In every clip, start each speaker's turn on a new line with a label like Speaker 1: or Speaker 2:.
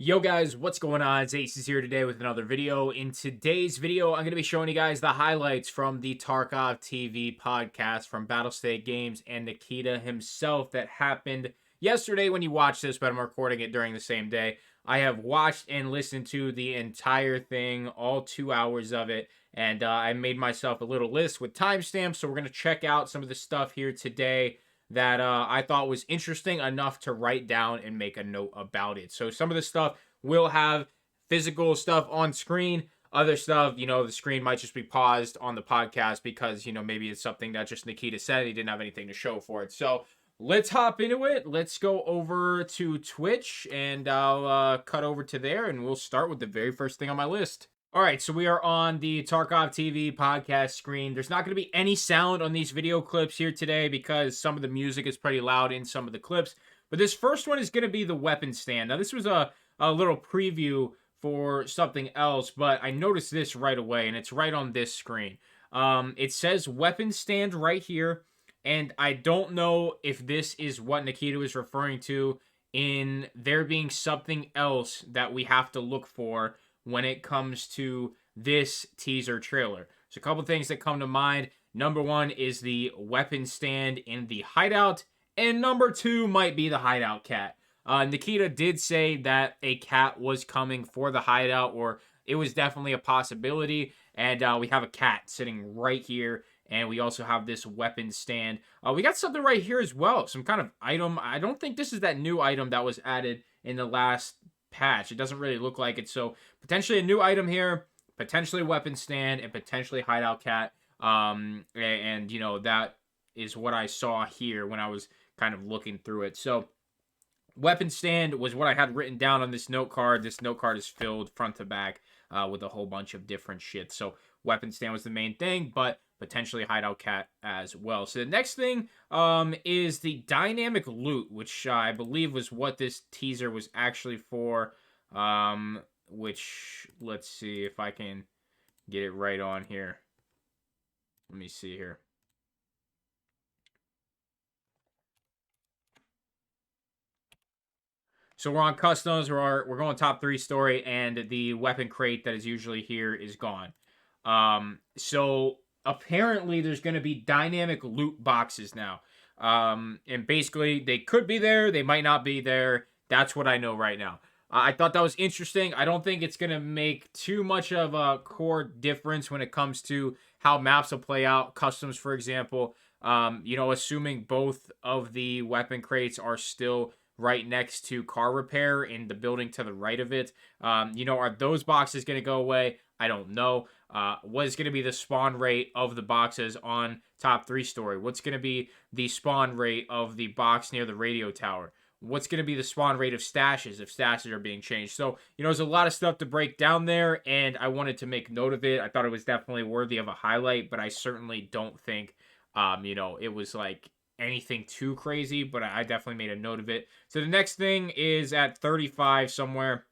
Speaker 1: Yo guys, what's going on? It's Acez here today with another video. In today's video, I'm going to be showing you guys the highlights from the TarkovTV podcast from Battlestate Games and Nikita himself that happened yesterday when you watched this, but I'm recording it during the same day. I have watched and listened to the entire thing, all 2 hours of it, and I made myself a little list with timestamps, so we're going to check out some of the stuff here today that I thought was interesting enough to write down and make a note about it. So some of the stuff will have physical stuff on screen. Other stuff, the screen might just be paused on the podcast because, maybe it's something that just Nikita said. He didn't have anything to show for it. So let's hop into it. Let's go over to Twitch and I'll cut over to there and we'll start with the very first thing on my list. All right, so we are on the Tarkov TV podcast screen. There's not going to be any sound on these video clips here today because some of the music is pretty loud in some of the clips. But this first one is going to be the weapon stand. Now, this was a little preview for something else, but I noticed this right away, and it's right on this screen. It says weapon stand right here, and I don't know if this is what Nikita was referring to in there being something else that we have to look for when it comes to this teaser trailer. So a couple things that come to mind. Number one is the weapon stand in the hideout, and number two might be the hideout cat. Nikita did say that a cat was coming for the hideout, or it was definitely a possibility, and we have a cat sitting right here, and we also have this weapon stand. We got something right here as well, some kind of item. I don't think this is that new item that was added in the last patch. It doesn't really look like it, so potentially a new item here, potentially weapon stand, and potentially hideout cat. And that is what I saw here when I was kind of looking through it. So weapon stand was what I had written down on this note card. This note card is filled front to back with a whole bunch of different shit. So weapon stand was the main thing, but potentially hideout cat as well. So the next thing is the dynamic loot, which I believe was what this teaser was actually for. Which, let's see if I can get it right on here. Let me see here. So we're on customs, we're going top 3 story, and the weapon crate that is usually here is gone. So apparently there's going to be dynamic loot boxes now. And basically they could be there, they might not be there. That's what I know right now. I thought that was interesting. I don't think it's going to make too much of a core difference when it comes to how maps will play out. Customs, for example, assuming both of the weapon crates are still right next to car repair in the building to the right of it. Are those boxes going to go away? I don't know. What is going to be the spawn rate of the boxes on top 3 story? What's going to be the spawn rate of the box near the radio tower? What's going to be the spawn rate of stashes if stashes are being changed? So, there's a lot of stuff to break down there, and I wanted to make note of it. I thought it was definitely worthy of a highlight, but I certainly don't think, it was like anything too crazy, but I definitely made a note of it. So the next thing is at 35 somewhere,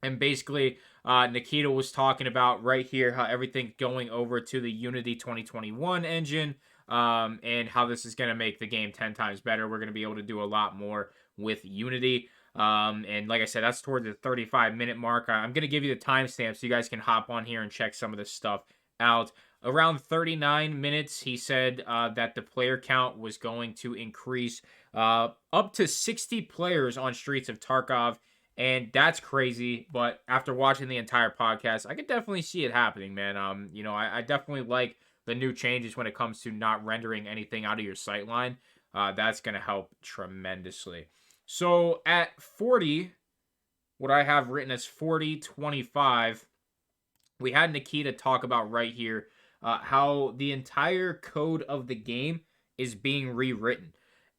Speaker 1: and basically Nikita was talking about right here how everything's going over to the Unity 2021 engine, and how this is going to make the game 10 times better. We're going to be able to do a lot more with Unity. And like I said, that's toward the 35-minute mark. I'm going to give you the timestamp so you guys can hop on here and check some of this stuff out. Around 39 minutes, he said that the player count was going to increase up to 60 players on Streets of Tarkov. And that's crazy. But after watching the entire podcast, I could definitely see it happening, man. I definitely like the new changes when it comes to not rendering anything out of your sightline. That's going to help tremendously. So at 40, what I have written as 40-25, we had Nikita talk about right here how the entire code of the game is being rewritten.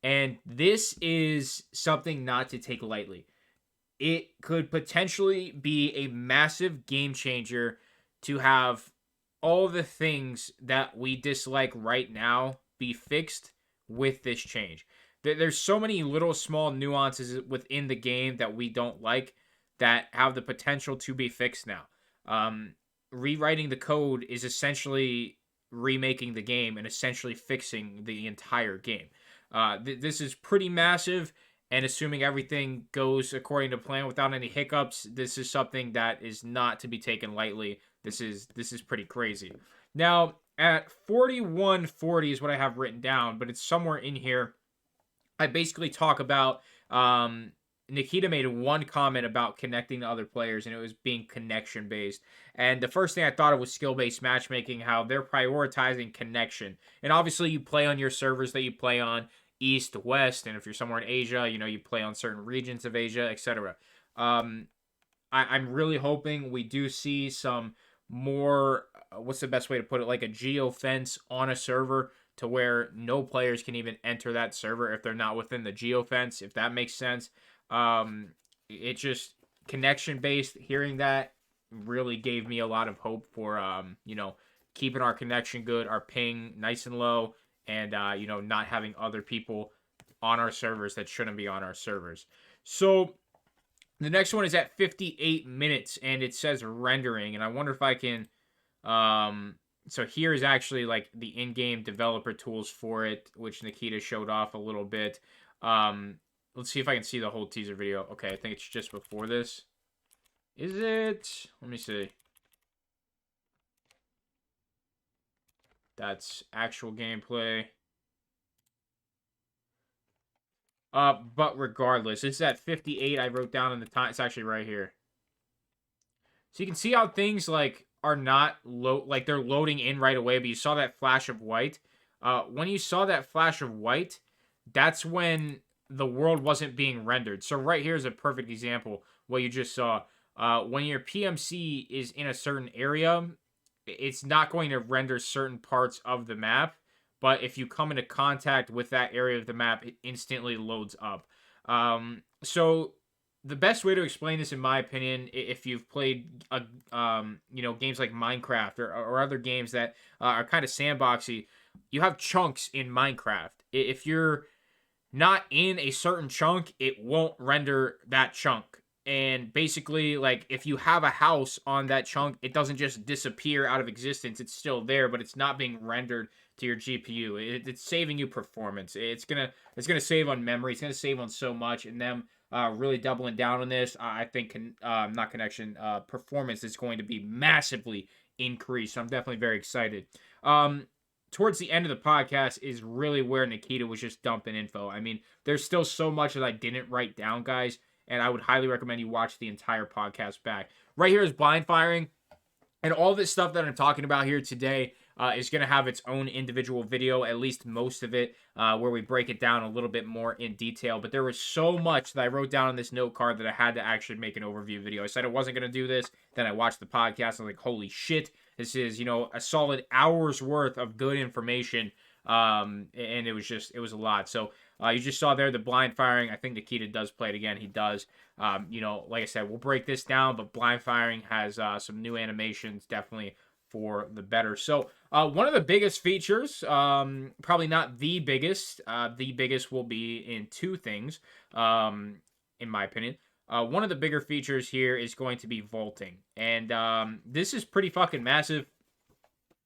Speaker 1: And this is something not to take lightly. It could potentially be a massive game changer to have all the things that we dislike right now be fixed with this change. There's so many little small nuances within the game that we don't like that have the potential to be fixed now. Rewriting the code is essentially remaking the game and essentially fixing the entire game. This is pretty massive, and assuming everything goes according to plan without any hiccups, this is something that is not to be taken lightly. This is pretty crazy. Now, at 4140 is what I have written down, but it's somewhere in here. I basically talk about Nikita made one comment about connecting to other players, and it was being connection based. And the first thing I thought of was skill based matchmaking, how they're prioritizing connection. And obviously, you play on your servers that you play on, east, west, and if you're somewhere in Asia, you play on certain regions of Asia, etc. I'm really hoping we do see some more. What's the best way to put it? Like a geo fence on a server to where no players can even enter that server if they're not within the geo fence. If that makes sense. It just connection based. Hearing that really gave me a lot of hope for keeping our connection good, our ping nice and low, and not having other people on our servers that shouldn't be on our servers. So the next one is at 58 minutes, and it says rendering, and I wonder if I can. So here is actually like the in-game developer tools for it, which Nikita showed off a little bit. Let's see if I can see the whole teaser video. Okay, I think it's just before this. Is it? Let me see. That's actual gameplay. But regardless, it's at 58. I wrote down in the time. It's actually right here. So you can see how things like are not like they're loading in right away, but you saw that flash of white. When you saw that flash of white, that's when the world wasn't being rendered. So right here is a perfect example what you just saw. When your PMC is in a certain area, it's not going to render certain parts of the map, but if you come into contact with that area of the map, it instantly loads up. So the best way to explain this, in my opinion, if you've played games like Minecraft or other games that are kind of sandboxy, you have chunks in Minecraft. If you're not in a certain chunk, it won't render that chunk. And basically, like, if you have a house on that chunk, it doesn't just disappear out of existence. It's still there, but it's not being rendered to your GPU. It's saving you performance. It's gonna save on memory. It's gonna save on so much. And them really doubling down on this, I think performance is going to be massively increased. So I'm definitely very excited. Towards the end of the podcast is really where Nikita was just dumping info. I mean, there's still so much that I didn't write down, guys, and I would highly recommend you watch the entire podcast back. Right here is blind firing, and all this stuff that I'm talking about here today is going to have its own individual video, at least most of it, where we break it down a little bit more in detail. But there was so much that I wrote down on this note card that I had to actually make an overview video. I said I wasn't going to do this. Then I watched the podcast. I was like, holy shit. This is, a solid hour's worth of good information. And it was a lot. So you just saw there the blind firing. I think Nikita does play it again. He does. Like I said, we'll break this down, but blind firing has some new animations, definitely for the better. So one of the biggest features, probably not the biggest will be in two things, in my opinion. One of the bigger features here is going to be vaulting. And this is pretty fucking massive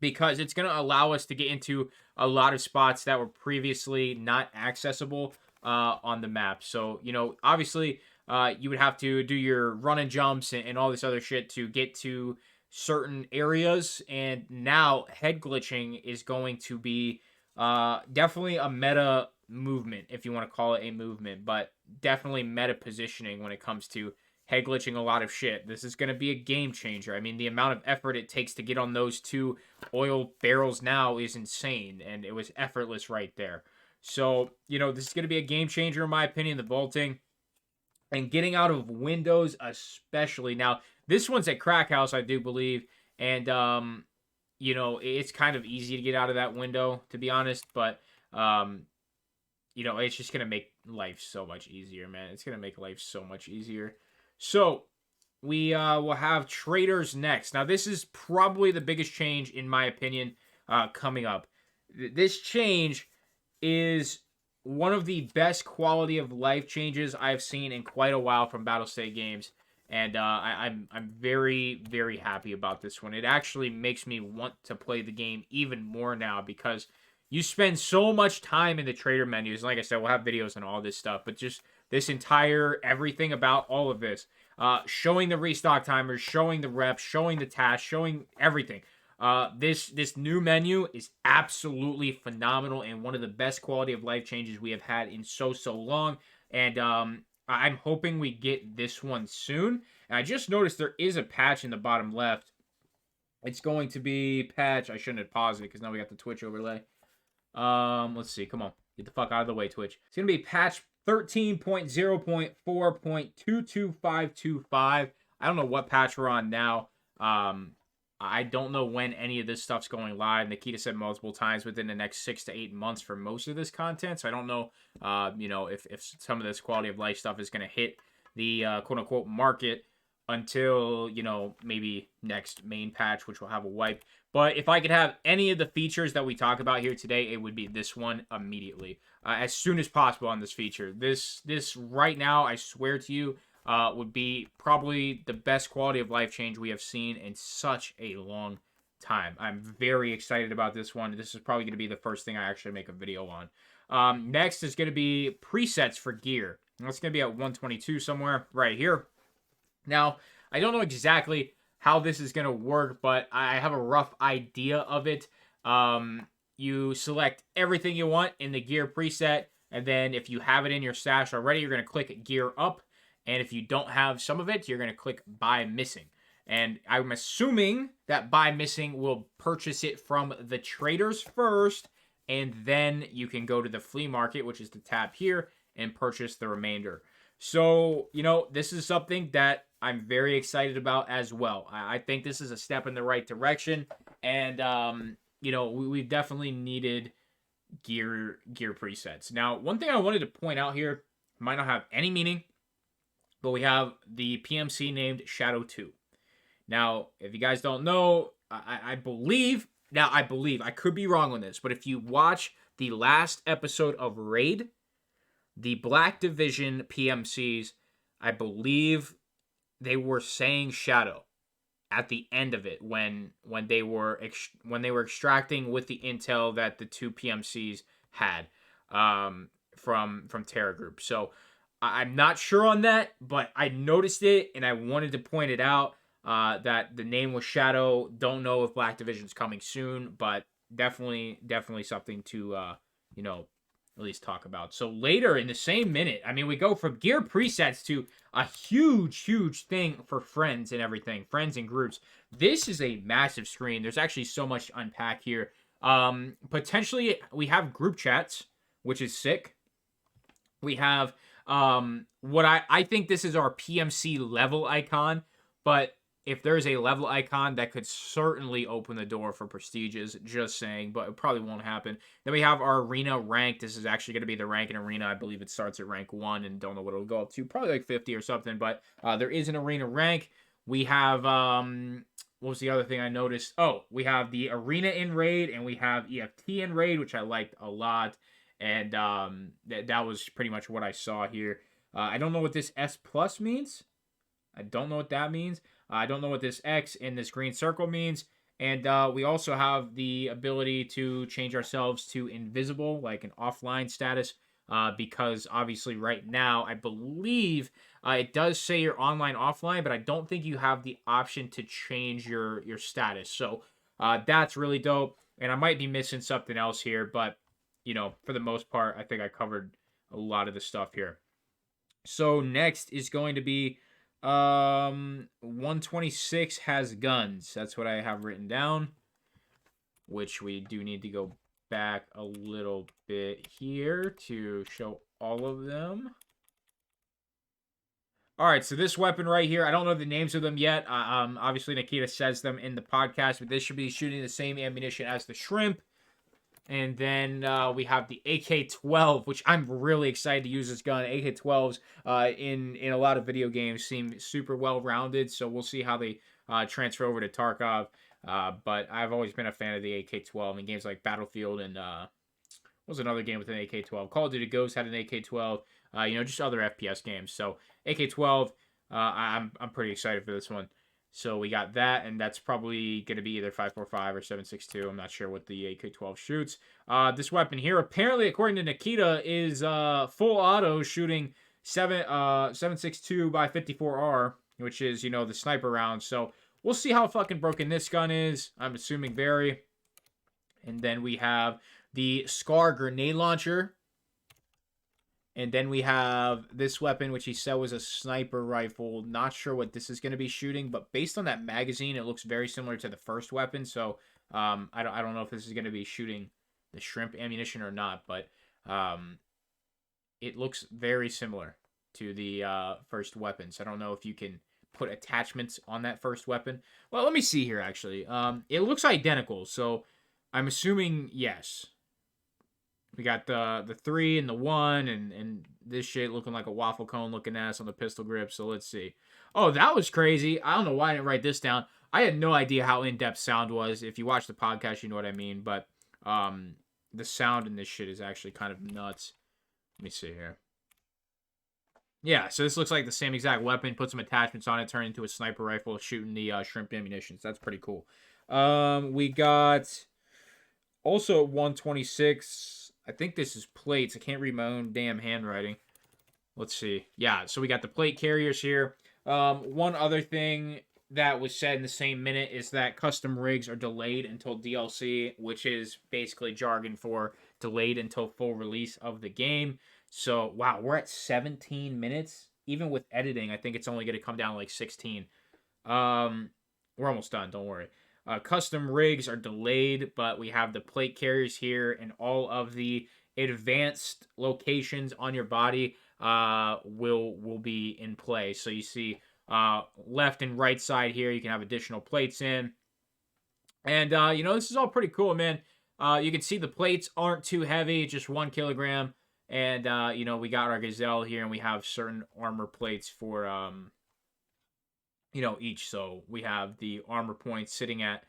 Speaker 1: because it's going to allow us to get into a lot of spots that were previously not accessible on the map. So, obviously, you would have to do your run and jumps and all this other shit to get to certain areas. And now head glitching is going to be definitely a meta movement, if you want to call it a movement, but definitely meta positioning when it comes to head glitching a lot of shit. This is going to be a game changer. I mean, the amount of effort it takes to get on those two oil barrels now is insane, and it was effortless right there. So, this is going to be a game changer in my opinion, the vaulting. And getting out of windows especially. Now, this one's at Crack House, I do believe, and, it's kind of easy to get out of that window, to be honest, but, it's just going to make life so much easier, man. It's going to make life so much easier. So, we will have traders next. Now, this is probably the biggest change, in my opinion, coming up. This change is one of the best quality of life changes I've seen in quite a while from Battlestate games. And I'm very, very happy about this one. It actually makes me want to play the game even more now because you spend so much time in the trader menus. Like I said, we'll have videos and all this stuff. But just this entire everything about all of this. Showing the restock timers, showing the reps, showing the tasks, showing everything. This new menu is absolutely phenomenal and one of the best quality of life changes we have had in so long. And I'm hoping we get this one soon. And I just noticed there is a patch in the bottom left. It's going to be patch. I shouldn't have paused it because now we got the Twitch overlay. Let's see. Come on. Get the fuck out of the way, Twitch. It's going to be patch 13.0.4.22525. I don't know what patch we're on now. I don't know when any of this stuff's going live. Nikita said multiple times within the next 6 to 8 months for most of this content. So I don't know, if some of this quality of life stuff is going to hit the quote unquote market until, maybe next main patch, which will have a wipe. But if I could have any of the features that we talk about here today, it would be this one immediately, as soon as possible on this feature. This right now, I swear to you, would be probably the best quality of life change we have seen in such a long time. I'm very excited about this one. This is probably going to be the first thing I actually make a video on. Next is going to be presets for gear. That's going to be at 122 somewhere right here. Now, I don't know exactly how this is going to work, but I have a rough idea of it. You select everything you want in the gear preset, and then if you have it in your stash already, you're going to click gear up. And if you don't have some of it, you're going to click buy missing. And I'm assuming that buy missing will purchase it from the traders first, and then you can go to the flea market, which is the tab here, and purchase the remainder. So, this is something that I'm very excited about as well. I think this is a step in the right direction. And, we've definitely needed gear presets. Now, one thing I wanted to point out here might not have any meaning, but we have the PMC named Shadow 2. Now, if you guys don't know, I believe, I could be wrong on this, but if you watch the last episode of Raid, the Black Division PMCs, I believe they were saying Shadow at the end of it when they were extracting with the intel that the two PMCs had from Terra Group. So I'm not sure on that, but I noticed it and I wanted to point it out that the name was Shadow. Don't know if Black Division's coming soon, but definitely something to at least talk about. So later in the same minute, we go from gear presets to a huge thing for friends and everything, friends and groups. This is a massive screen. There's actually so much to unpack here. Potentially we have group chats, which is sick. We have what I think this is our PMC level icon, but if there's a level icon, that could certainly open the door for prestiges, just saying, but it probably won't happen. Then we have our arena rank. This is actually going to be the rank in arena. I believe it starts at rank 1 and don't know what it'll go up to. Probably like 50 or something, but there is an arena rank. We have, what was the other thing I noticed? Oh, we have the arena in raid and we have EFT in raid, which I liked a lot. And that was pretty much what I saw here. I don't know what this S plus means. I don't know what that means. I don't know what this X in this green circle means. And we also have the ability to change ourselves to invisible, like an offline status, because obviously right now, I believe it does say you're online, offline, but I don't think you have the option to change your status. So that's really dope. And I might be missing something else here, but, for the most part, I think I covered a lot of the stuff here. So next is going to be 126 has guns. That's what I have written down, which we do need to go back a little bit here to show all of them. All right, so this weapon right here, I don't know the names of them yet. Obviously Nikita says them in the podcast, but this should be shooting the same ammunition as the shrimp. And then we have the AK-12, which I'm really excited to use this gun. AK-12s in a lot of video games seem super well-rounded, so we'll see how they transfer over to Tarkov. But I've always been a fan of the AK-12 in games like Battlefield and what was another game with an AK-12? Call of Duty Ghosts had an AK-12. Just other FPS games. So AK-12, I'm pretty excited for this one. So we got that, and that's probably going to be either 5.45 or 7.62. I'm not sure what the AK-12 shoots. This weapon here, apparently, according to Nikita, is full auto, shooting 7.62 by 54R, which is, you know, the sniper round. So we'll see how fucking broken this gun is. I'm assuming very. And then we have the Scar grenade launcher. And then we have this weapon, which he said was a sniper rifle. Not sure what this is going to be shooting, but based on that magazine, it looks very similar to the first weapon. So I don't know if this is going to be shooting the shrimp ammunition or not, but it looks very similar to the first weapon. So I don't know if you can put attachments on that first weapon. Well, let me see here, actually. It looks identical, so I'm assuming yes. We got the 3 and the 1 and this shit looking like a waffle cone looking ass on the pistol grip. So let's see. Oh, that was crazy. I don't know why I didn't write this down. I had no idea how in-depth sound was. If you watch the podcast, you know what I mean. But the sound in this shit is actually kind of nuts. Let me see here. Yeah, so this looks like the same exact weapon. Put some attachments on it, turn into a sniper rifle, shooting the shrimp ammunition. So that's pretty cool. We got also 126. I think this is plates. I can't read my own damn handwriting. Let's see. Yeah, so we got the plate carriers here. One other thing that was said in the same minute is that custom rigs are delayed until DLC, which is basically jargon for delayed until full release of the game. So, wow, we're at 17 minutes. Even with editing, I think it's only going to come down to like 16. We're almost done, don't worry. Custom rigs are delayed, but we have the plate carriers here, and all of the advanced locations on your body will be in play. So you see left and right side here, you can have additional plates in. And, you know, this is all pretty cool, man. You can see the plates aren't too heavy, just 1 kilogram. And, you know, we got our Gazelle here, and we have certain armor plates for you know, each. So we have the armor points sitting at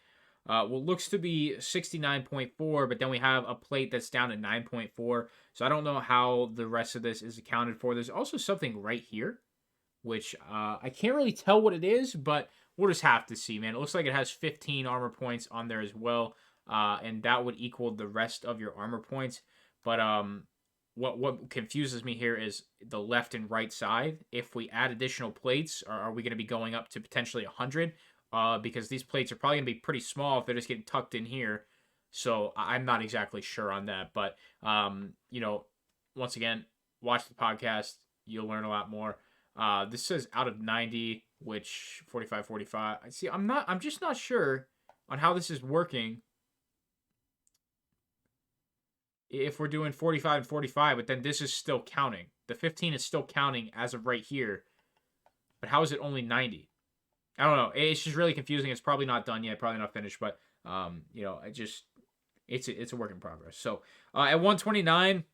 Speaker 1: what looks to be 69.4, but then we have a plate that's down at 9.4. So I don't know how the rest of this is accounted for. There's also something right here, which I can't really tell what it is, but we'll just have to see, man. It looks like it has 15 armor points on there as well, and that would equal the rest of your armor points. But what confuses me here is the left and right side. If we add additional plates, are we going to be going up to potentially 100? Because these plates are probably going to be pretty small if they're just getting tucked in here. So I'm not exactly sure on that. But, you know, once again, watch the podcast. You'll learn a lot more. This says out of 90, which 45. See, I'm just not sure on how this is working. If we're doing 45 and 45, but then this is still counting. The 15 is still counting as of right here. But how is it only 90? I don't know. It's just really confusing. It's probably not done yet. Probably not finished. But, you know, it's a work in progress. So, at 129,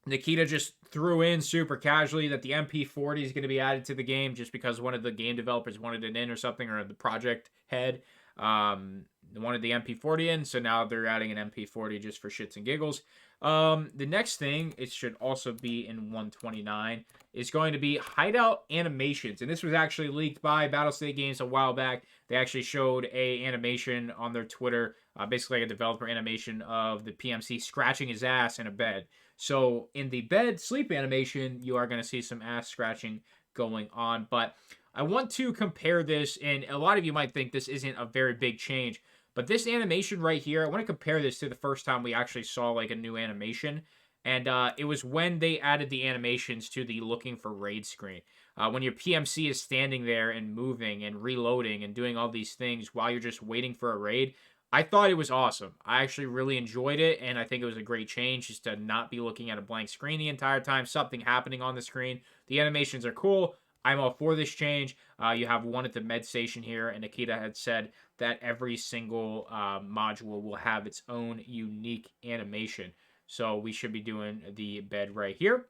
Speaker 1: Nikita just threw in super casually that the MP40 is going to be added to the game just because one of the game developers wanted it in or something, or the project head wanted the MP40 in, so now they're adding an MP40 just for shits and giggles. The next thing, it should also be in 129, is going to be hideout animations. And this was actually leaked by Battlestate Games a while back. They actually showed a animation on their Twitter, basically like a developer animation of the PMC scratching his ass in a bed. So in the bed sleep animation, you are going to see some ass scratching going on. But I want to compare this, and a lot of you might think this isn't a very big change, but this animation right here, I want to compare this to the first time we actually saw like a new animation. And it was when they added the animations to the looking for raid screen. When your PMC is standing there and moving and reloading and doing all these things while you're just waiting for a raid, I thought it was awesome. I actually really enjoyed it, and I think it was a great change just to not be looking at a blank screen the entire time, something happening on the screen. The animations are cool. I'm all for this change. You have one at the med station here, and Nikita had said that every single module will have its own unique animation. So we should be doing the bed right here.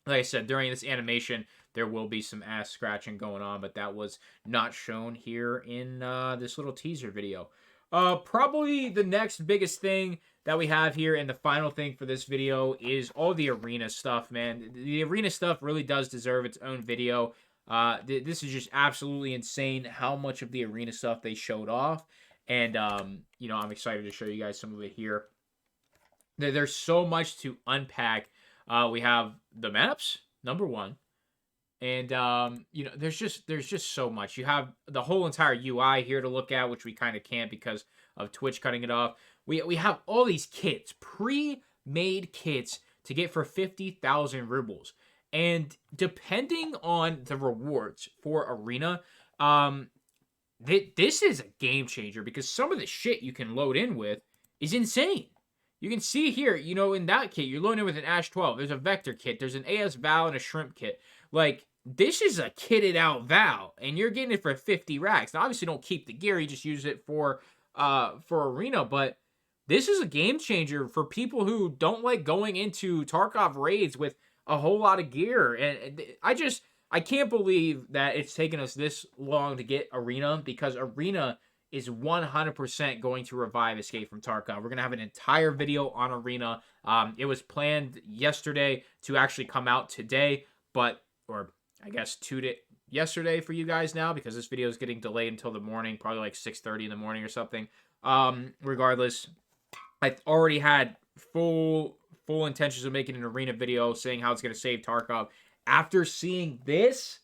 Speaker 1: Like I said, during this animation, there will be some ass scratching going on, but that was not shown here in this little teaser video. Probably the next biggest thing that we have here, and the final thing for this video, is all the arena stuff, man. The arena stuff really does deserve its own video. This is just absolutely insane how much of the arena stuff they showed off. And, you know, I'm excited to show you guys some of it here. There's so much to unpack. We have the maps. Number one. And you know, there's just so much. You have the whole entire UI here to look at, which we kind of can't because of Twitch cutting it off. We have all these kits, pre-made kits to get for 50,000 rubles. And depending on the rewards for Arena, this is a game changer because some of the shit you can load in with is insane. You can see here, you know, in that kit, you're loading in with an Ash 12. There's a Vector kit. There's an AS Val and a Shrimp kit. Like, this is a kitted out Val, and you're getting it for 50 racks. Now, obviously, don't keep the gear. You just use it for Arena, but this is a game changer for people who don't like going into Tarkov raids with a whole lot of gear. And I can't believe that it's taken us this long to get Arena, because Arena is 100% going to revive Escape from Tarkov. We're going to have an entire video on Arena. It was planned yesterday to actually come out today, or I guess yesterday for you guys now, because this video is getting delayed until the morning, probably like 6:30 in the morning or something. Regardless, I already had full intentions of making an Arena video saying how it's going to save Tarkov. After seeing this,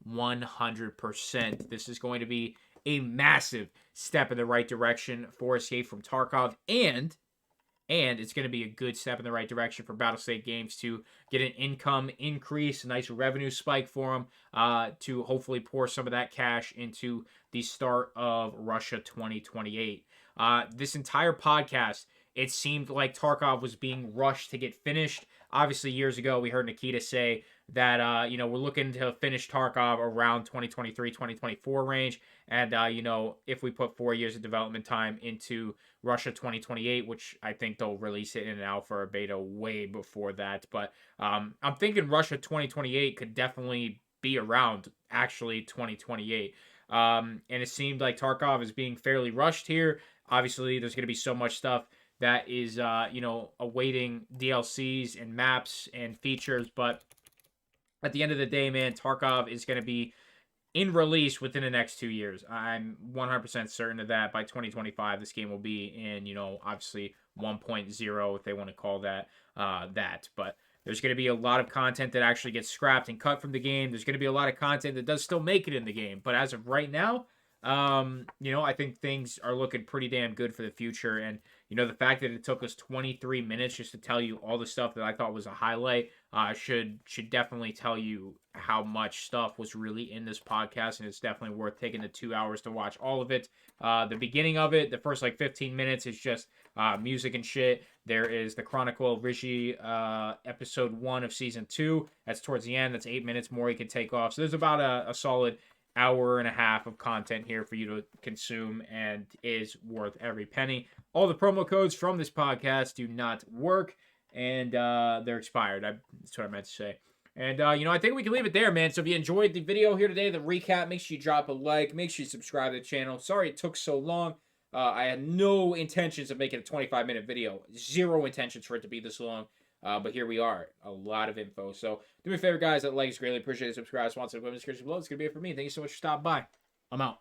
Speaker 1: 100%, this is going to be a massive step in the right direction for Escape from Tarkov, and it's going to be a good step in the right direction for Battlestate Games to get an income increase, a nice revenue spike for them, to hopefully pour some of that cash into the start of Russia 2028. This entire podcast, it seemed like Tarkov was being rushed to get finished. Obviously, years ago, we heard Nikita say that, you know, we're looking to finish Tarkov around 2023, 2024 range. And, you know, if we put 4 years of development time into Russia 2028, which I think they'll release it in an alpha or beta way before that. But I'm thinking Russia 2028 could definitely be around, actually, 2028. And it seemed like Tarkov is being fairly rushed here. Obviously, there's going to be so much stuff that is, you know, awaiting DLCs and maps and features. But at the end of the day, man, Tarkov is going to be in release within the next 2 years. I'm 100% certain of that. By 2025, this game will be in, you know, obviously 1.0, if they want to call that that. But there's going to be a lot of content that actually gets scrapped and cut from the game. There's going to be a lot of content that does still make it in the game. But as of right now, you know, I think things are looking pretty damn good for the future. And, you know, the fact that it took us 23 minutes just to tell you all the stuff that I thought was a highlight should definitely tell you how much stuff was really in this podcast. And it's definitely worth taking the 2 hours to watch all of it. The beginning of it, the first like 15 minutes is just music and shit. There is the Chronicle of Rishi, episode 1 of season 2. That's towards the end. That's 8 minutes more you can take off. So there's about a solid hour and a half of content here for you to consume, and is worth every penny. All the promo codes from this podcast do not work, and they're expired. That's what I meant to say. And, you know, I think we can leave it there, man. So if you enjoyed the video here today, the recap, make sure you drop a like. Make sure you subscribe to the channel. Sorry it took so long. I had no intentions of making a 25-minute video. Zero intentions for it to be this long. But here we are. A lot of info. So do me a favor, guys. That like is greatly appreciated. Subscribe, sponsor, women's description below. It's going to be it for me. Thank you so much for stopping by. I'm out.